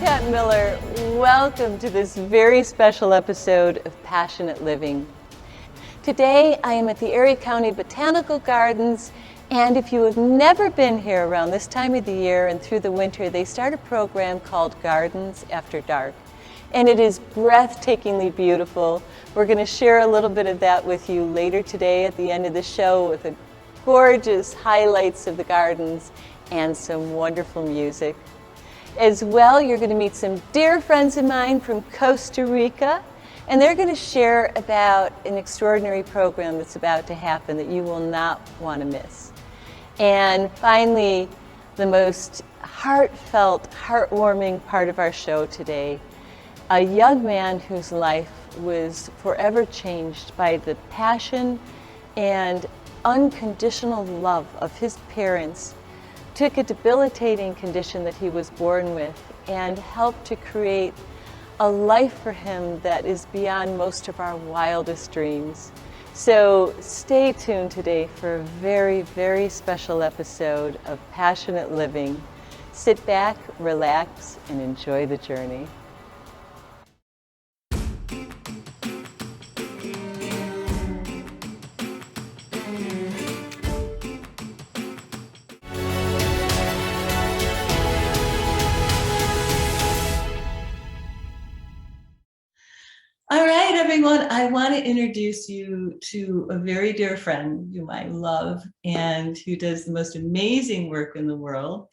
Pat Miller. Welcome to this very special episode of Passionate Living. Today I am at the Erie County Botanical Gardens, and if you have never been here around this time of the year and through the winter, they start a program called Gardens After Dark. And it is breathtakingly beautiful. We're going to share a little bit of that with you later today at the end of the show with the gorgeous highlights of the gardens and some wonderful music. As well, you're going to meet some dear friends of mine from Costa Rica, and they're going to share about an extraordinary program that's about to happen that you will not want to miss. And finally, the most heartfelt, heartwarming part of our show today, a young man whose life was forever changed by the passion and unconditional love of his parents, took a debilitating condition that he was born with and helped to create a life for him that is beyond most of our wildest dreams. So stay tuned today for a very, very special episode of Passionate Living. Sit back, relax, and enjoy the journey. All right, everyone, I want to introduce you to a very dear friend whom I love and who does the most amazing work in the world,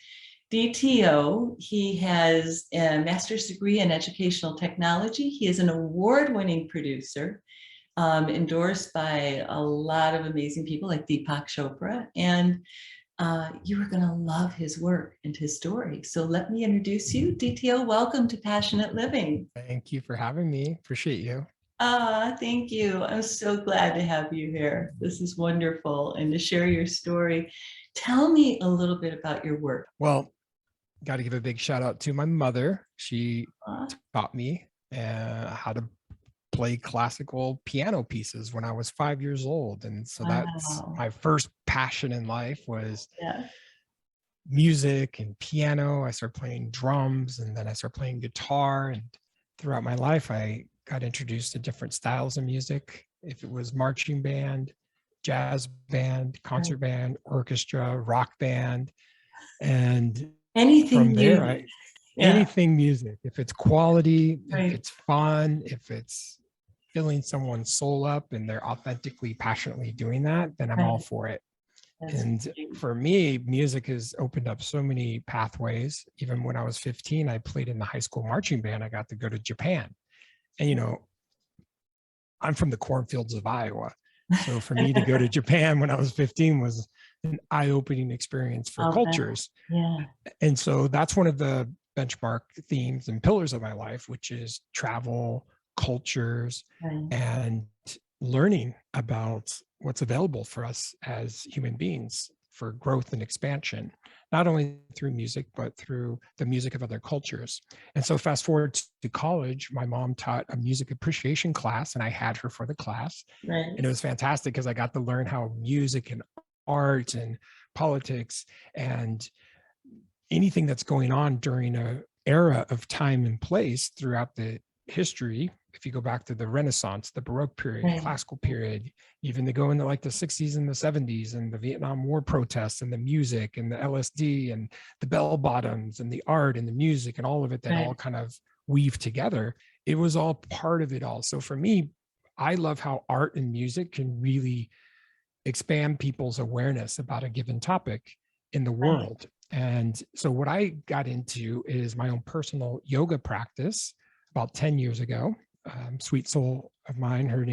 DTO. He has a master's degree in educational technology. He is an award-winning producer, endorsed by a lot of amazing people like Deepak Chopra, and you are going to love his work and his story. So let me introduce you. DTO, welcome to Passionate Living. Thank you for having me. Appreciate you. Thank you. I'm so glad to have you here. This is wonderful. And to share your story. Tell me a little bit about your work. Well, got to give a big shout out to my mother. She taught me how to play classical piano pieces when I was 5 years old. And so that's my first passion in life was music and piano. I started playing drums and then I started playing guitar. And throughout my life, I got introduced to different styles of music. If it was marching band, jazz band, concert band, orchestra, rock band, and anything from there, anything music. If it's quality, if it's fun, if it's filling someone's soul up and they're authentically, passionately doing that, then I'm all for it. And for me, music has opened up so many pathways. Even when I was 15, I played in the high school marching band. I got to go to Japan. And, you know, I'm from the cornfields of Iowa. So for me to go to Japan when I was 15 was an eye-opening experience for cultures. And so that's one of the benchmark themes and pillars of my life, which is travel, cultures, and learning about what's available for us as human beings for growth and expansion, not only through music, but through the music of other cultures. And so fast forward to college, my mom taught a music appreciation class and I had her for the class. And it was fantastic because I got to learn how music and art and politics and anything that's going on during an era of time and place throughout the history. If you go back to the Renaissance, the Baroque period, classical period, even to go into like the 60s and the 70s and the Vietnam War protests and the music and the LSD and the bell bottoms and the art and the music and all of it that all kind of weave together. It was all part of it all. So for me, I love how art and music can really expand people's awareness about a given topic in the world. And so what I got into is my own personal yoga practice about 10 years ago. Sweet soul of mine, her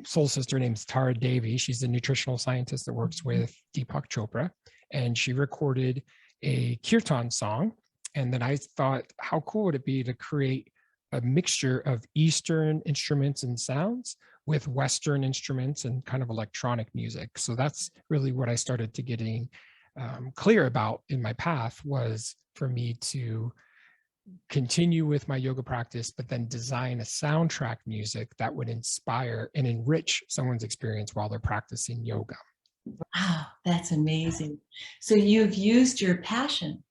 soul sister name's Tara Devi. She's a nutritional scientist that works with Deepak Chopra, and she recorded a kirtan song. And then I thought, how cool would it be to create a mixture of Eastern instruments and sounds with Western instruments and kind of electronic music. So that's really what I started to getting clear about in my path, was for me to continue with my yoga practice, but then design a soundtrack music that would inspire and enrich someone's experience while they're practicing yoga. Wow, that's amazing. So you've used your passion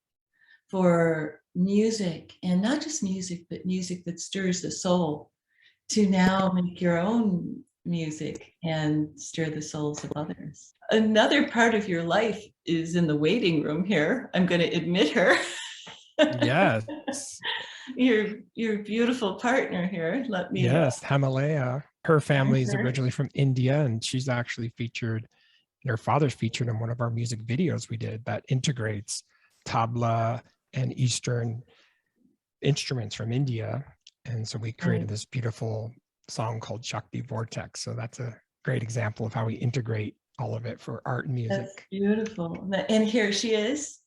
for music, and not just music, but music that stirs the soul, to now make your own music and stir the souls of others. Another part of your life is in the waiting room here. I'm going to admit her. Yes. Your beautiful partner here. Let me. Yes, Hemelayaa. Her family is originally from India, and she's actually featured, and her father's featured in one of our music videos we did that integrates tabla and Eastern instruments from India. And so we created this beautiful song called Shakti Vortex. So that's a great example of how we integrate all of it for art and music. That's beautiful. And here she is,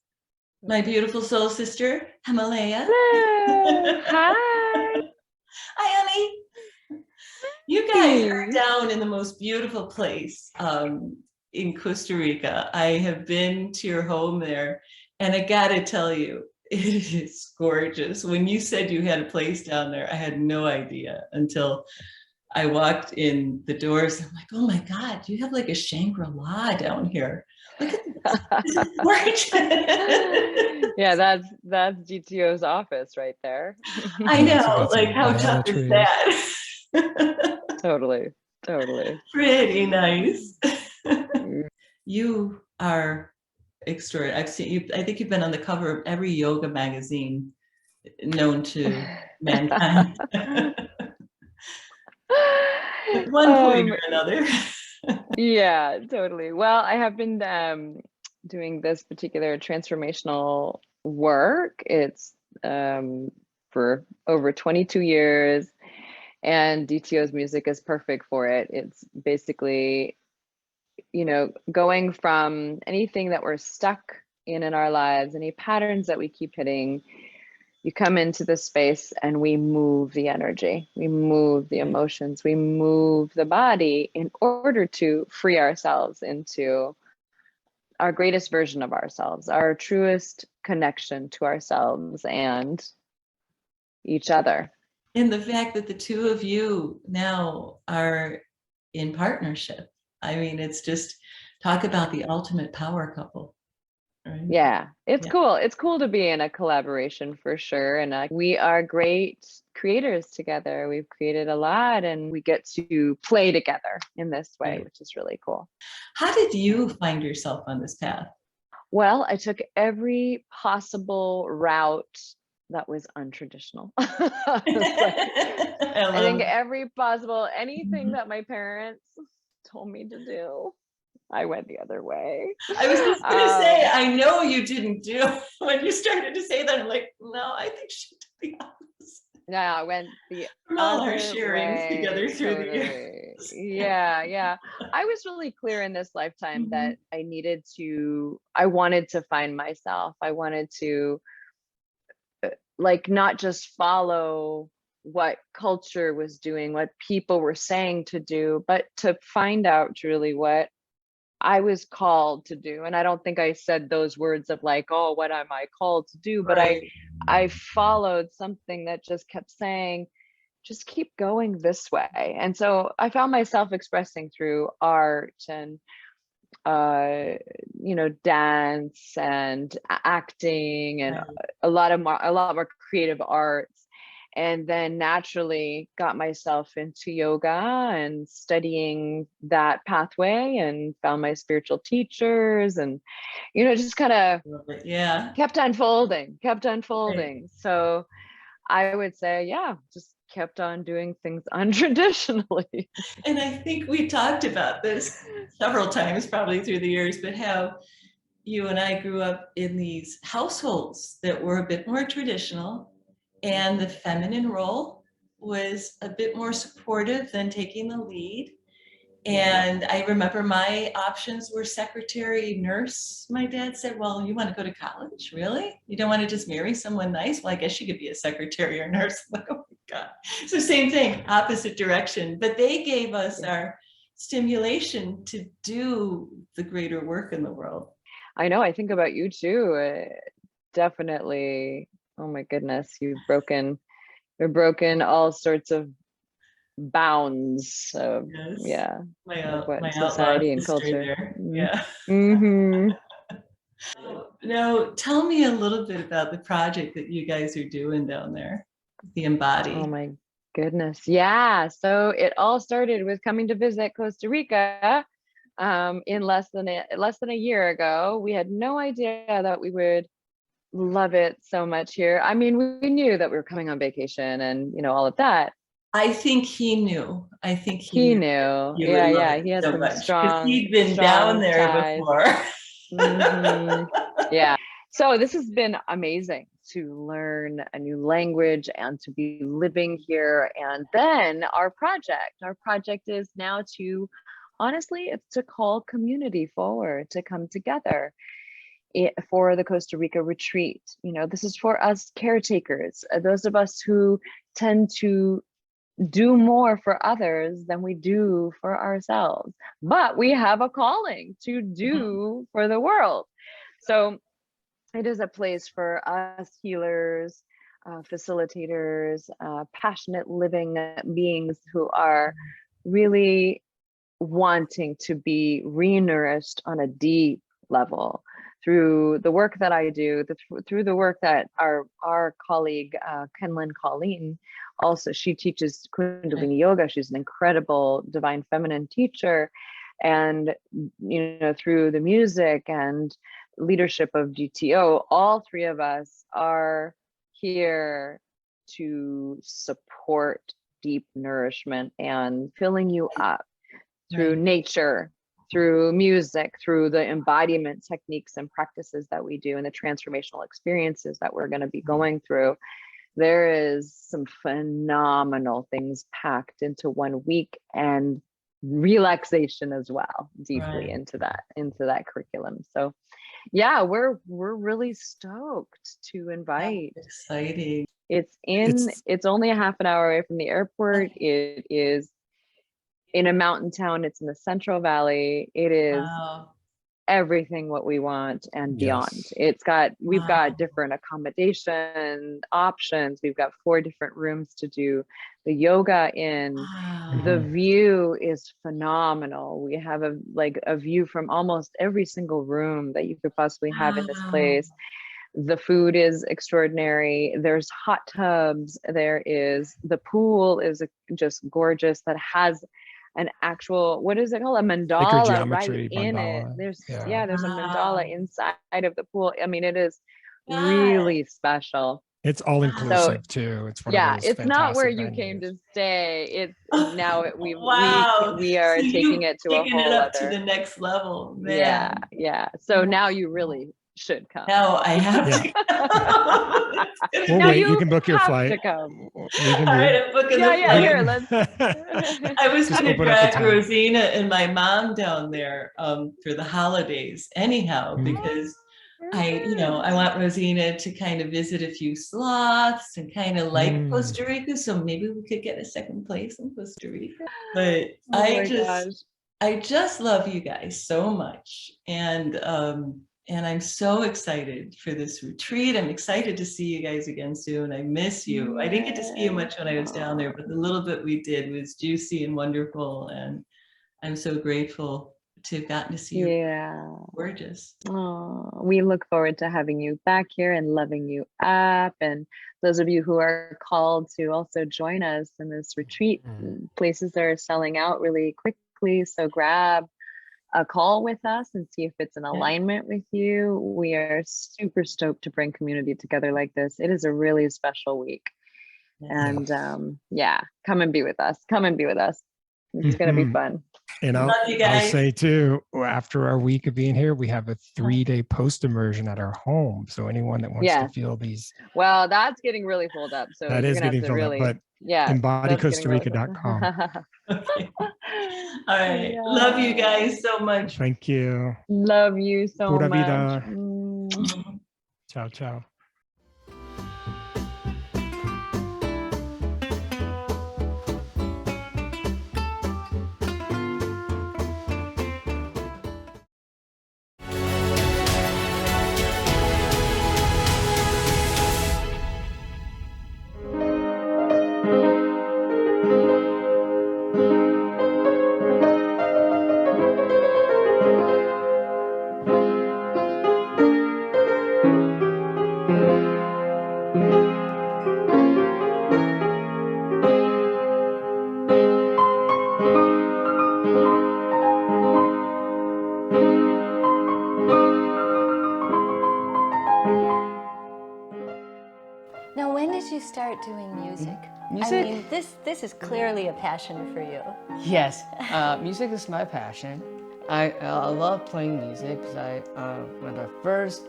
my beautiful soul sister, Hemelayaa. Hello. Hi. Hi, honey. You guys are down in the most beautiful place in Costa Rica. I have been to your home there, and I gotta tell you, it is gorgeous. When you said you had a place down there, I had no idea until I walked in the doors. I'm like, oh my God, you have like a Shangri-La down here. Look at this. This is gorgeous. Yeah, that's GTO's office right there. I know, like how tough is that? Totally. Pretty nice. You are extraordinary. I've seen you. I think you've been on the cover of every yoga magazine known to mankind. At one point or another. Yeah, totally. Well, I have been doing this particular transformational work. It's for over 22 years, and DTO's music is perfect for it. It's basically, going from anything that we're stuck in our lives, any patterns that we keep hitting. You come into this space and we move the energy, we move the emotions, we move the body in order to free ourselves into our greatest version of ourselves, our truest connection to ourselves and each other. And the fact that the two of you now are in partnership. I mean, it's just, talk about the ultimate power couple. Right? Yeah, it's cool. It's cool to be in a collaboration for sure. And we are great creators together. We've created a lot and we get to play together in this way, which is really cool. How did you find yourself on this path? Well, I took every possible route that was untraditional. I think every possible, anything that my parents told me to do, I went the other way. I was just going to say, I know you didn't do. When you started to say that, I'm like, no, I think she did the opposite. No, I went the all other our sharings way, together through totally. the years. Yeah. I was really clear in this lifetime that I wanted to find myself. I wanted to not just follow what culture was doing, what people were saying to do, but to find out truly what I was called to do. And I don't think I said those words of like, oh, what am I called to do? But I followed something that just kept saying, just keep going this way. And so I found myself expressing through art and dance and acting and a lot more creative arts. And then naturally got myself into yoga and studying that pathway and found my spiritual teachers and, just kind of kept unfolding. Right. So I would say, just kept on doing things untraditionally. And I think we talked about this several times probably through the years, but how you and I grew up in these households that were a bit more traditional. And the feminine role was a bit more supportive than taking the lead. And I remember my options were secretary, nurse. My dad said, well, you want to go to college? Really? You don't want to just marry someone nice? Well, I guess you could be a secretary or nurse. Like, oh my God. So same thing, opposite direction. But they gave us our stimulation to do the greater work in the world. I know. I think about you too. Definitely. Oh my goodness, you've broken all sorts of bounds of my society and culture. there. Yeah. Mm-hmm. Now, tell me a little bit about the project that you guys are doing down there, the Embody. Oh my goodness. Yeah. So it all started with coming to visit Costa Rica in less than a year ago. We had no idea that we would love it so much here. I mean, we knew that we were coming on vacation and, you know, all of that. I think he knew. I think He knew knew. you would love Yeah. it He had so some much because strong, he'd been down there ties. before. Yeah. So this has been amazing to learn a new language and to be living here. And then our project is now to, honestly, it's to call community forward to come together for the Costa Rica retreat. You know, this is for us caretakers, those of us who tend to do more for others than we do for ourselves, but we have a calling to do for the world. So it is a place for us healers, facilitators, passionate living beings who are really wanting to be re-nourished on a deep level through the work that I do, through the work that our colleague, Kenlyn Colleen, also, she teaches Kundalini Yoga. She's an incredible divine feminine teacher. And, you know, through the music and leadership of GTO, all three of us are here to support deep nourishment and filling you up through nature, through music, through the embodiment techniques and practices that we do and the transformational experiences that we're going to be going through. There is some phenomenal things packed into 1 week, and relaxation as well, deeply into that curriculum. So yeah, we're really stoked to invite. That's exciting. It's only a half an hour away from the airport. It is in a mountain town. It's in the Central Valley. It is everything what we want and beyond. We've got different accommodation options. We've got 4 different rooms to do the yoga in. The view is phenomenal. We have a view from almost every single room that you could possibly have in this place. The food is extraordinary. There's hot tubs. The pool is just gorgeous, that has an actual, what is it called? A mandala right in it. There's a mandala inside of the pool. I mean, it is really special. It's all inclusive too. It's one of those it's not where venues. You came to stay. It's now we are so taking it to a whole other, to the next level. Man. Yeah. So now you really should come. Now I have to. Well, wait, you can book your flight. To come. All right, I'm booking the flight. Here, let's. I was going to drag Rosina and my mom down there for the holidays anyhow, because I want Rosina to kind of visit a few sloths and kind of like Costa Rica. So maybe we could get a second place in Costa Rica. But I just love you guys so much. And I'm so excited for this retreat. I'm excited to see you guys again soon. I miss you. I didn't get to see you much when I was down there, but the little bit we did was juicy and wonderful. And I'm so grateful to have gotten to see you. Yeah. Gorgeous. Oh, we look forward to having you back here and loving you up. And those of you who are called to also join us in this retreat, places are selling out really quickly. So grab a call with us and see if it's in alignment with you. We are super stoked to bring community together like this. It is a really special week. And come and be with us. It's going to be fun. And I'll say too, after our week of being here, we have a 3-day post immersion at our home. So anyone that wants to feel these. Well, that's getting really filled up. So that is getting filled up, but embodycostarica.com. Okay. All right. Yeah. Love you guys so much. Thank you. Love you so Pura much. Vida. Ciao, ciao. start doing music? Music? I mean, this is clearly a passion for you. Yes, music is my passion. I love playing music because when I first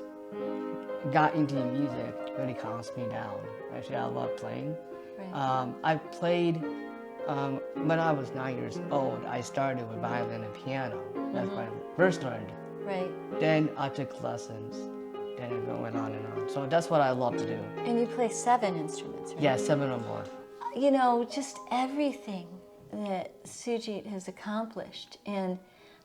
got into music, it really calms me down. Actually, I love playing. Right. I played when I was 9 years old. I started with violin and piano. That's when I first learned. Right. Then I took lessons. Then it went on and on. So that's what I love to do. And you play 7 instruments, right? Yeah, 7 or more. You know, just everything that Sujit has accomplished. And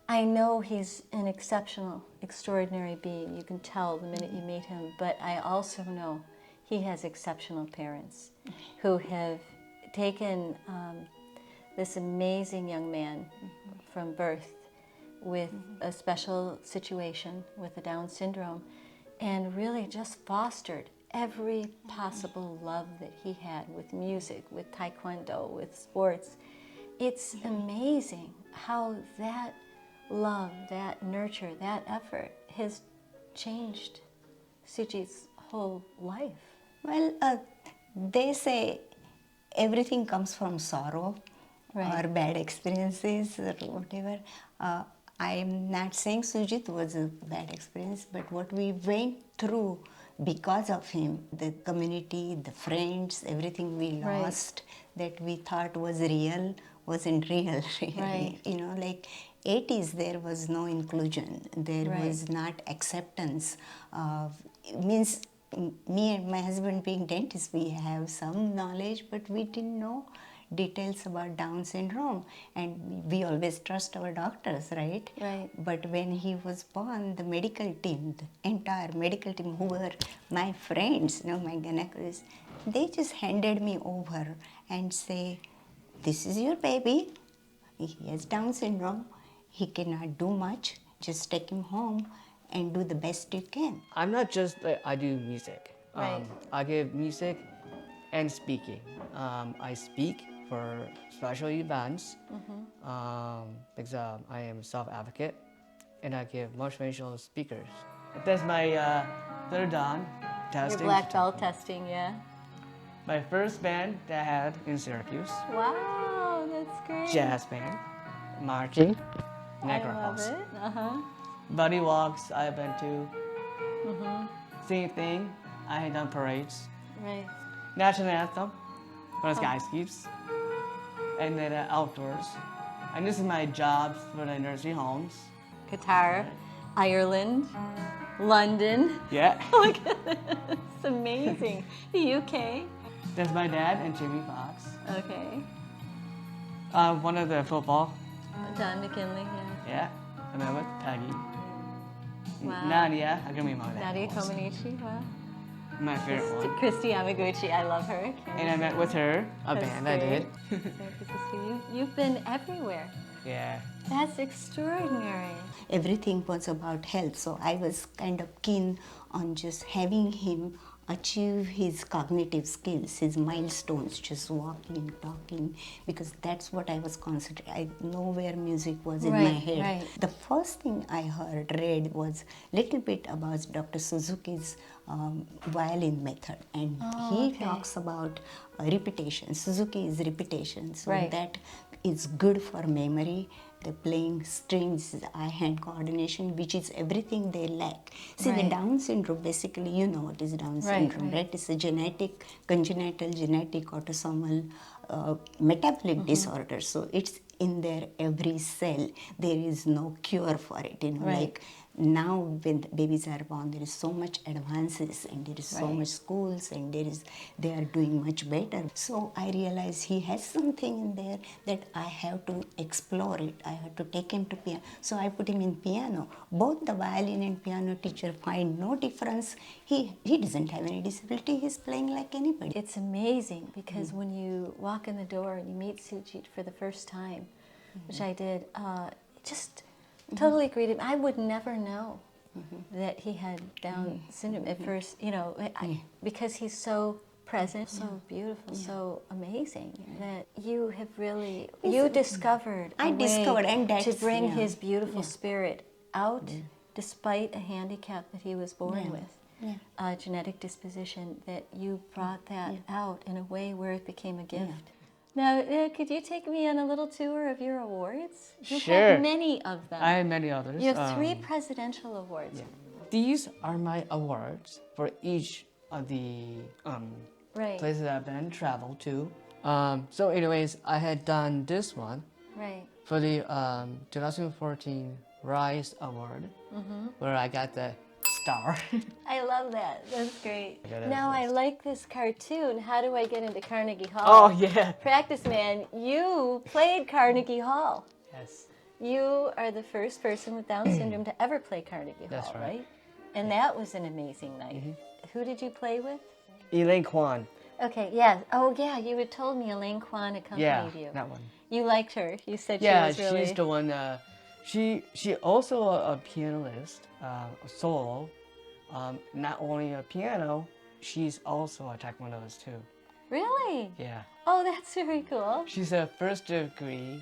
I know he's an exceptional, extraordinary being. You can tell the minute you meet him. But I also know he has exceptional parents who have taken this amazing young man from birth with a special situation with the Down syndrome and really just fostered every possible love that he had with music, with taekwondo, with sports. It's amazing how that love, that nurture, that effort has changed Sujit's whole life. Well, they say everything comes from sorrow or bad experiences or whatever. I'm not saying Sujit was a bad experience, but what we went through because of him, the community, the friends, everything we lost that we thought was real wasn't real. Really. Right. You know, like 80s, there was no inclusion. There was not acceptance. Means me and my husband being dentists, we have some knowledge, but we didn't know details about Down syndrome, and we always trust our doctors, right? Right. But when he was born, the medical team, the entire medical team, who were my friends, you know, my gynecologists, they just handed me over and say, "This is your baby. He has Down syndrome. He cannot do much. Just take him home and do the best you can." I'm not just I do music. Right. I give music and speaking. I speak for special events because I am a self-advocate, and I give motivational speakers. That's my third dan Your testing. black belt testing, yeah. My first band that I had in Syracuse, Wow, that's great. jazz band, marching, I Niagara love Falls. it. Buddy walks I've been to. Same thing, I had done parades. Right. National anthem, for the sky skips, and then outdoors. And this is my jobs for the nursing homes. Qatar, Ireland, London. Yeah. Look at this. It's amazing. The UK. That's my dad and Jimmy Fox. Okay. One of the football. John McKinley, yeah. Yeah. I met with Peggy. Wow. Nadia, I can remember that. Nadia Comaneci, wow. My favorite one. Christy Yamaguchi, I love her. And I met with her, a That's band I did. great. San Francisco. You've been everywhere. Yeah. That's extraordinary. Everything was about health, so I was kind of keen on just having him achieve his cognitive skills, his milestones, just walking, talking, because that's what I was concentrating. I know where music was in my head. Right. The first thing I read was little bit about Dr. Suzuki's violin method, and he talks about repetition. Suzuki is repetition, so that is good for memory. The playing strings, eye-hand coordination, which is everything they lack. See, the Down syndrome, basically, you know what is Down syndrome, right? It's a genetic, congenital, genetic, autosomal metabolic disorder. So it's in their every cell. There is no cure for it, you know, like now when babies are born, there is so much advances, and there is so much schools, and they are doing much better. So I realize he has something in there that I have to explore it. I have to take him to piano. So I put him in piano. Both the violin and piano teacher find no difference. He doesn't have any disability. He's playing like anybody. It's amazing because when you walk in the door and you meet Sujit for the first time, which I did, just totally agreed. I would never know that he had Down syndrome at first, you know, because he's so present, so beautiful, so amazing that you have really, you discovered a way and that's, to bring his beautiful spirit out despite a handicap that he was born with. genetic disposition, that you brought that out in a way where it became a gift. Now, could you take me on a little tour of your awards? You've Sure. had many of them. I have many others. You have 3 presidential awards. Yeah. These are my awards for each of the Right. places I've been traveled to. So anyways, I had done this one Right. for the 2014 Rise Award, where I got the star. I love that. That's great. I got it. Now, I like this cartoon. How do I get into Carnegie Hall? Oh yeah. Practice Man, you played Carnegie Hall. Yes. You are the first person with Down syndrome to ever play Carnegie That's Hall, right. And that was an amazing night. Who did you play with? Elaine Kwan. Okay, yeah. Oh, yeah, you had told me Elaine Kwan accompanied you. That one. You liked her. You said Yeah, she was really... she's the one. She also a pianist, a solo. Not only a piano, she's also a taekwondoist too. Really? Yeah. Oh, that's very cool. She's a first degree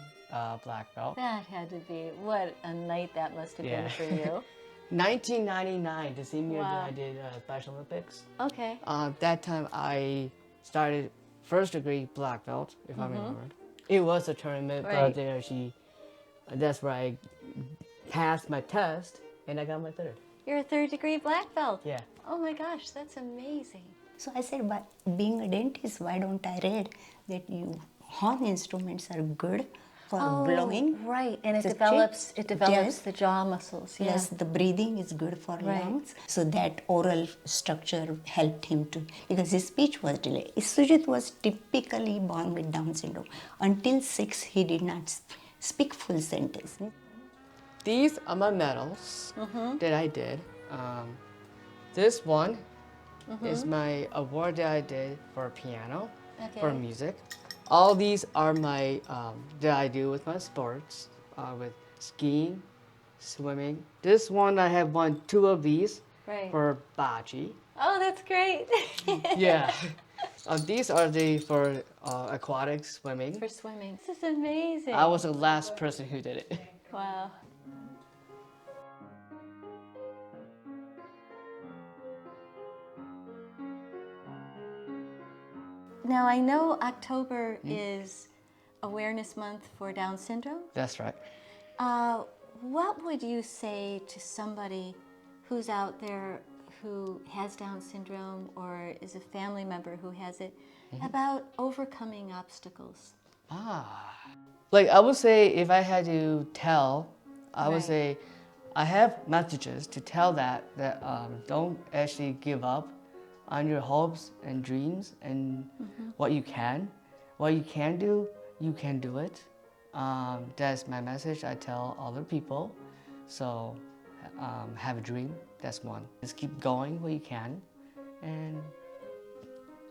black belt. That had to be... What a night that must have Yeah. been for you. 1999, the same year Wow. that I did Special Olympics. Okay. That time I started first degree black belt, if I remember. It was a tournament, Right. but there that's where I passed my test and I got my third. You're a 3rd degree black belt. Yeah. Oh my gosh, that's amazing. So I said, but being a dentist, why don't I read that horn instruments are good for blowing? Right, and it the develops cheek, develops the jaw muscles. Yeah. Plus the breathing is good for Right. lungs. So that oral structure helped him to, because his speech was delayed. Sujit was typically born with Down syndrome. Until 6, he did not speak full sentence. These are my medals that I did. This one is my award that I did for piano, for Okay. music. All these are my that I do with my sports, with skiing, swimming. This one I have won 2 of these Right. for bocce. Oh, that's great. Yeah. These are for aquatic swimming. For swimming. This is amazing. I was the last person who did it. Wow. Now, I know October is Awareness Month for Down syndrome. That's right. What would you say to somebody who's out there who has Down syndrome or is a family member who has it about overcoming obstacles? Like I would say, if I had to tell, I would Right. say, I have messages to tell that don't actually give up on your hopes and dreams and what you can do, you can do it. That's my message I tell other people. So have a dream. That's one. Just keep going what you can, and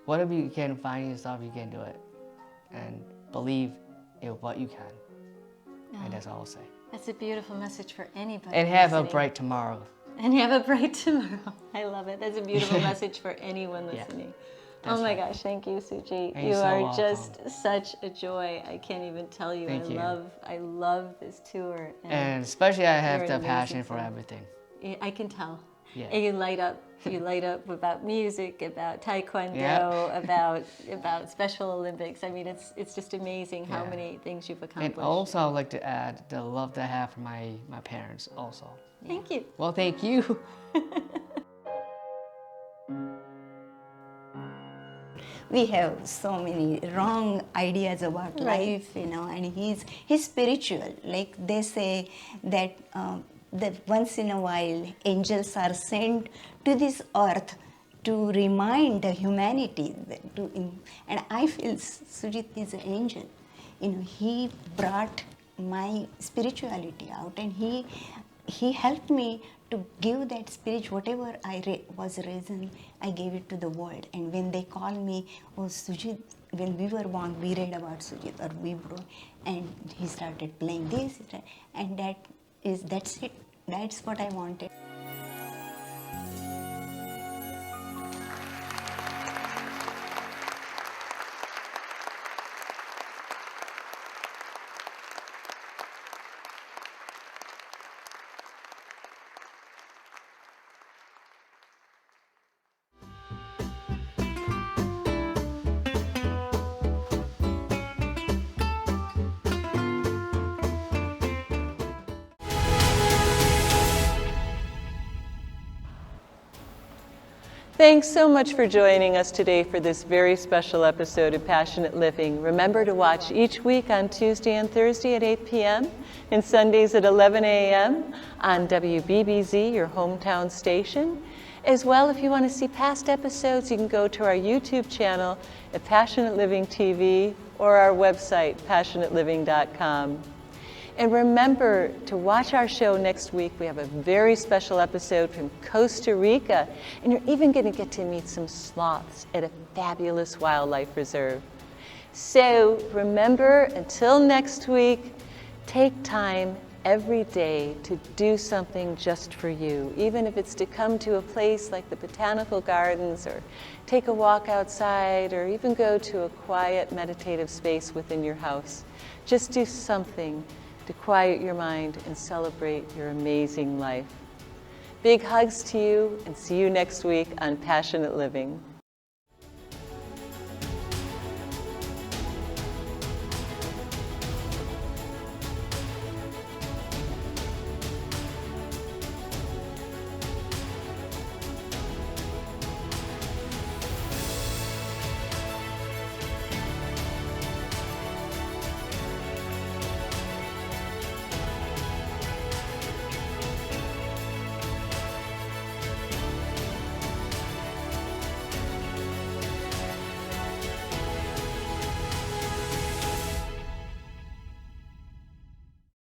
whatever you can find yourself, you can do it, and believe in what you can. And that's all I'll say. That's a beautiful message for anybody. And have a listening. bright tomorrow. And have a bright tomorrow. I love it. That's a beautiful message for anyone Yeah, listening. that's Oh my right. gosh, thank you, Sujit. You're You so are welcome. just such a joy. I can't even tell you. Thank you. I love this tour. And especially I have You're the an amazing passion for friend. everything. I can tell. Yeah. And you light up. You light up about music, about taekwondo, Yeah. about Special Olympics. I mean, it's just amazing how Yeah. many things you've accomplished. And also I'd like to add the love that I have for my parents also. Thank you. Well, thank you. We have so many wrong ideas about life, and he's spiritual. Like they say that once in a while angels are sent to this earth to remind the humanity and I feel Sujit is an angel. He brought my spirituality out, and he helped me to give that spirit, whatever I was raising, I gave it to the world. And when they call me, oh Sujit, when we were born, we read about Sujit, or we brought, and he started playing this, and that's it. That's what I wanted. Thanks so much for joining us today for this very special episode of Passionate Living. Remember to watch each week on Tuesday and Thursday at 8 p.m. and Sundays at 11 a.m. on WBBZ, your hometown station. As well, if you want to see past episodes, you can go to our YouTube channel at Passionate Living TV or our website, passionateliving.com. And remember to watch our show next week. We have a very special episode from Costa Rica, and you're even going to get to meet some sloths at a fabulous wildlife reserve. So remember, until next week, take time every day to do something just for you, even if it's to come to a place like the Botanical Gardens, or take a walk outside, or even go to a quiet meditative space within your house. Just do something to quiet your mind and celebrate your amazing life. Big hugs to you, and see you next week on Passionate Living.